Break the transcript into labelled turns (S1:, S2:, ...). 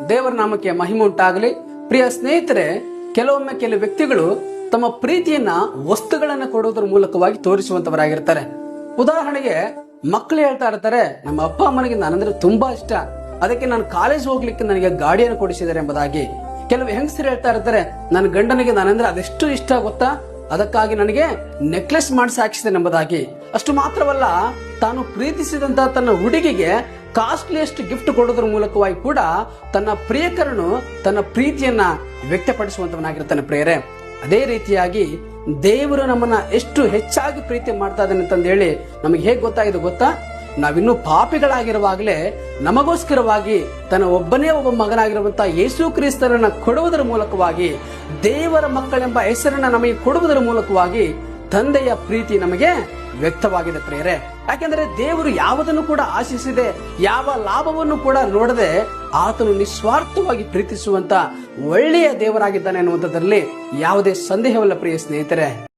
S1: ದೇವರ ನಾಮಕ್ಕೆ ಮಹಿಮೆ ಉಂಟಾಗಲಿ. ಪ್ರಿಯ ಸ್ನೇಹಿತರೆ, ಕೆಲವು ವ್ಯಕ್ತಿಗಳು ತಮ್ಮ ಪ್ರೀತಿಯನ್ನ ವಸ್ತುಗಳನ್ನ ಕೊಡುವುದರ ಮೂಲಕವಾಗಿ ತೋರಿಸುವಂತವರಾಗಿರ್ತಾರೆ. ಉದಾಹರಣೆಗೆ, ಮಕ್ಕಳು ಹೇಳ್ತಾ ಇರ್ತಾರೆ, ನಮ್ಮ ಅಪ್ಪ ಅಮ್ಮನಿಗೆ ನಾನಂದ್ರೆ ತುಂಬಾ ಇಷ್ಟ, ಅದಕ್ಕೆ ನಾನು ಕಾಲೇಜ್ ಹೋಗ್ಲಿಕ್ಕೆ ನನಗೆ ಗಾಡಿಯನ್ನು ಕೊಡಿಸಿದ್ದಾರೆ ಎಂಬುದಾಗಿ. ಕೆಲವು ಹೆಂಗಸರು ಹೇಳ್ತಾ ಇರ್ತಾರೆ, ನನ್ನ ಗಂಡನಿಗೆ ನಾನಂದ್ರೆ ಅದೆಷ್ಟು ಇಷ್ಟ ಗೊತ್ತಾ, ಅದಕ್ಕಾಗಿ ನನಗೆ ನೆಕ್ಲೆಸ್ ಮಾಡಿಸಿ ಹಾಕಿಸಿದೆ ಎಂಬುದಾಗಿ. ಅಷ್ಟು ಮಾತ್ರವಲ್ಲ, ತಾನು ಪ್ರೀತಿಸಿದಂತ ತನ್ನ ಹುಡುಗಿಗೆ ಕಾಸ್ಟ್ಲಿಯಸ್ಟ್ ಗಿಫ್ಟ್ ಕೊಡೋದ್ರ ಮೂಲಕವಾಗಿ ಕೂಡ ತನ್ನ ಪ್ರಿಯಕರನು ತನ್ನ ಪ್ರೀತಿಯನ್ನ ವ್ಯಕ್ತಪಡಿಸುವಂತವನಾಗಿರ್ತಾನೆ. ಪ್ರಿಯರೇ, ಅದೇ ರೀತಿಯಾಗಿ ದೇವರು ನಮ್ಮನ್ನ ಎಷ್ಟು ಹೆಚ್ಚಾಗಿ ಪ್ರೀತಿ ಮಾಡ್ತಾ ಇದ್ದಾನೆ ಅಂತಂದು ಹೇಳಿ ನಮಗೆ ಹೇಗೆ ಗೊತ್ತಾಗಿದೆ ಗೊತ್ತಾ? ನಾವಿನ್ನೂ ಪಾಪಿಗಳಾಗಿರುವಾಗಲೇ ನಮಗೋಸ್ಕರವಾಗಿ ತನ್ನ ಒಬ್ಬ ಮಗನಾಗಿರುವಂತಹ ಯೇಸು ಕ್ರಿಸ್ತರನ್ನ ಕೊಡುವುದರ ಮೂಲಕವಾಗಿ, ದೇವರ ಮಕ್ಕಳೆಂಬ ಹೆಸರನ್ನ ನಮಗೆ ಕೊಡುವುದರ ಮೂಲಕವಾಗಿ ತಂದೆಯ ಪ್ರೀತಿ ನಮಗೆ ವ್ಯಕ್ತವಾಗಿದೆ. ಪ್ರಿಯರೇ, ಯಾಕೆಂದ್ರೆ ದೇವರು ಯಾವುದನ್ನು ಕೂಡ ಆಶಿಸಿದೆ, ಯಾವ ಲಾಭವನ್ನು ಕೂಡ ನೋಡದೆ ಆತನು ನಿಸ್ವಾರ್ಥವಾಗಿ ಪ್ರೀತಿಸುವಂತ ಒಳ್ಳೆಯ ದೇವರಾಗಿದ್ದಾನೆ ಅನ್ನುವಂಥದ್ರಲ್ಲಿ ಯಾವುದೇ ಸಂದೇಹವಲ್ಲ. ಪ್ರಿಯ ಸ್ನೇಹಿತರೆ,